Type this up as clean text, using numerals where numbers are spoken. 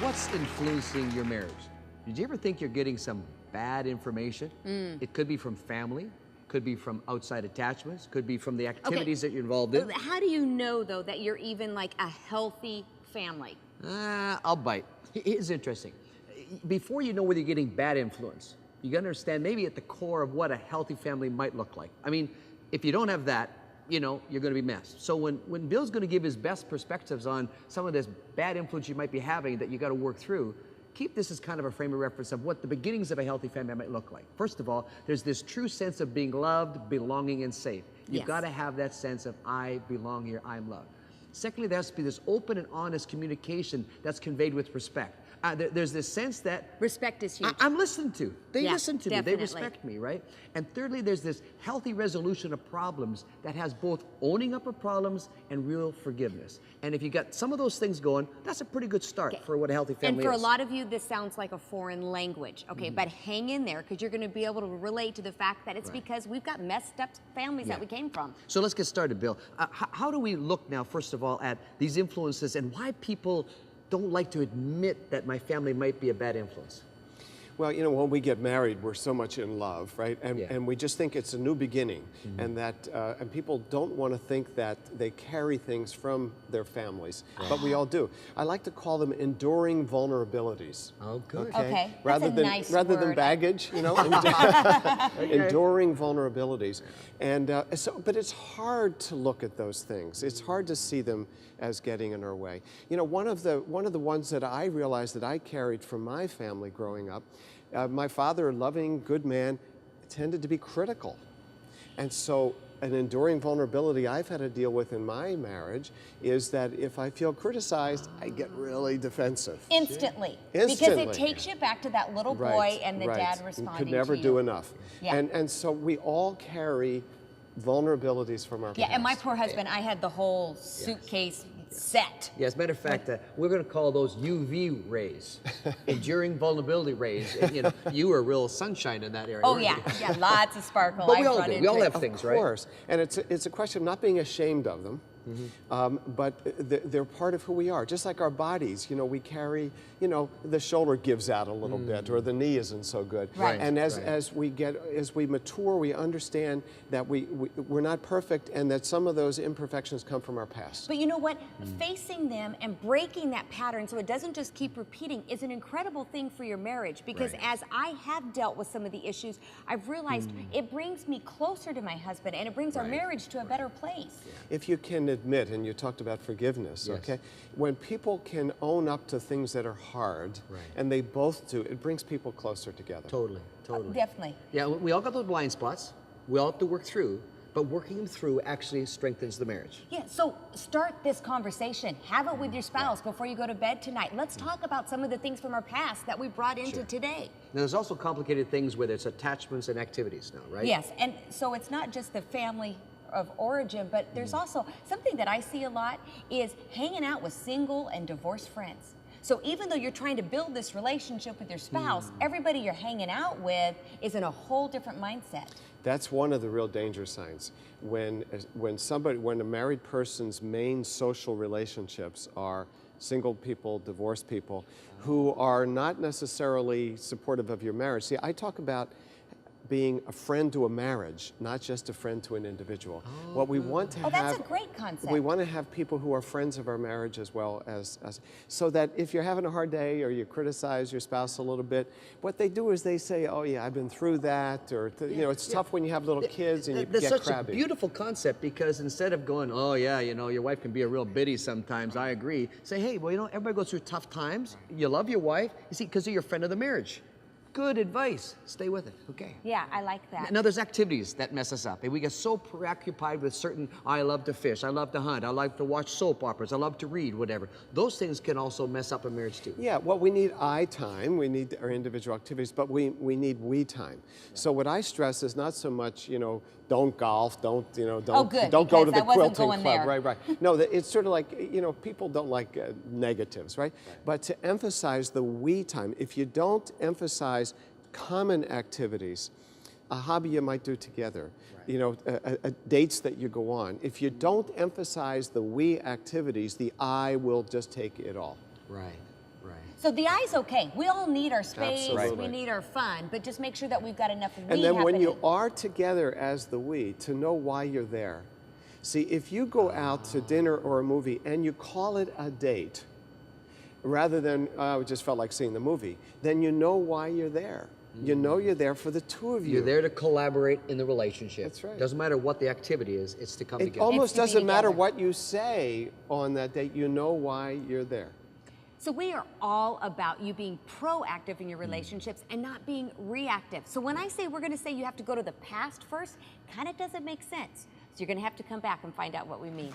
What's influencing your marriage? Did you ever think you're getting some bad information? It could be from family, could be from outside attachments, could be from the activities that you're involved in. How do you know, though, that you're even like a healthy family? I'll bite. Here's interesting. Before you know whether you're getting bad influence, you gotta understand maybe at the core of what a healthy family might look like. I mean, if you don't have that, you know, you're gonna be messed. So when Bill's gonna give his best perspectives on some of this bad influence you might be having that you gotta work through, keep this as kind of a frame of reference of what the beginnings of a healthy family might look like. First of all, there's this true sense of being loved, belonging, and safe. You've gotta have that sense of I belong here, I'm loved. Secondly, there has to be this open and honest communication that's conveyed with respect. There's this sense that Respect is huge. I'm listened to. They Yeah, listen to definitely. me. They respect me, right? And thirdly, there's this healthy resolution of problems that has both owning up of problems and real forgiveness. And if you got some of those things going, that's a pretty good start for what a healthy family is. And for a lot of you, this sounds like a foreign language, okay? But hang in there, because you're going to be able to relate to the fact that it's because we've got messed up families that we came from. So let's get started, Bill. How do we look now, first of all, at these influences and why people don't like to admit that my family might be a bad influence? Well, you know, when we get married, we're so much in love, right? And we just think it's a new beginning, and that and people don't want to think that they carry things from their families, but we all do. I like to call them enduring vulnerabilities. Oh, good. Okay. Rather That's a than nice rather than word. baggage, you know, enduring vulnerabilities. And but it's hard to look at those things. It's hard to see them as getting in our way. You know, one of the ones that I realized that I carried from my family growing up, my father, a loving, good man, tended to be critical. And so an enduring vulnerability I've had to deal with in my marriage is that if I feel criticized, I get really defensive. Instantly. Instantly. Because it takes you back to that little boy and the dad responding could never to do you. enough. Yeah. And so we all carry vulnerabilities from our past. Yeah, and my poor husband, I had the whole suitcase set. Yeah, as a matter of fact, we're going to call those UV rays, enduring vulnerability rays. And, you know, you were real sunshine in that area. Oh weren't yeah, you? yeah, lots of sparkle. But we I've all run do. into We all it. have things, right? Of course, and it's a question of not being ashamed of them, but they're part of who we are. Just like our bodies, you know, we carry, you know, the shoulder gives out a little bit, or the knee isn't so good. Right. And as we mature, we understand that we're not perfect, and that some of those imperfections come from our past. But you know what? Facing them and breaking that pattern so it doesn't just keep repeating is an incredible thing for your marriage, because as I have dealt with some of the issues, I've realized it brings me closer to my husband, and it brings our marriage to a better place. If you can admit, and you talked about forgiveness, okay? When people can own up to things that are hard, and they both do, it brings people closer together. Totally, totally. Definitely. Yeah, we all got those blind spots. We all have to work through, but working them through actually strengthens the marriage. Yeah, so start this conversation. Have it with your spouse before you go to bed tonight. Let's talk about some of the things from our past that we brought into today. Now, there's also complicated things where there's attachments and activities now, right? Yes, and so it's not just the family of origin, but there's also something that I see a lot is hanging out with single and divorced friends. So even though you're trying to build this relationship with your spouse, everybody you're hanging out with is in a whole different mindset. That's one of the real danger signs. When a married person's main social relationships are single people, divorced people, who are not necessarily supportive of your marriage. See, I talk about being a friend to a marriage, not just a friend to an individual. What we want to have— that's a great concept. We want to have people who are friends of our marriage as well so that if you're having a hard day or you criticize your spouse a little bit, what they do is they say, oh yeah, I've been through that, or you know, it's tough when you have little kids and you That's get such crabby. a beautiful concept, because instead of going, oh yeah, you know, your wife can be a real biddy sometimes, I agree. Say, hey, well, you know, everybody goes through tough times. You love your wife, you see, because you're your friend of the marriage. Good advice. Stay with it. Okay. Yeah, I like that. Now, there's activities that mess us up. And we get so preoccupied with certain, I love to fish, I love to hunt, I like to watch soap operas, I love to read, whatever. Those things can also mess up a marriage too. Yeah, well, we need I time, we need our individual activities, but we need we time. So what I stress is not so much, you know, don't golf, don't go to the quilting club, right. No, it's sort of like, you know, people don't like negatives, right? But to emphasize the we time, if you don't emphasize common activities, a hobby you might do together, you know, dates that you go on, if you don't emphasize the we activities, the I will just take it all. Right, right. So the I's okay. We all need our space, Absolutely. we need our fun, but just make sure that we've got enough we And then when you happening. are together as the we, to know why you're there. See, if you go out to dinner or a movie and you call it a date, rather than, I just felt like seeing the movie, then you know why you're there. You know you're there for the two of you. You're there to collaborate in the relationship. That's right. Doesn't matter what the activity is, it's to come It together. almost It's to be doesn't matter together. what you say on that date, you know why you're there. So we are all about you being proactive in your relationships and not being reactive. So when I say we're going to say you have to go to the past first, kind of doesn't make sense. So you're going to have to come back and find out what we mean.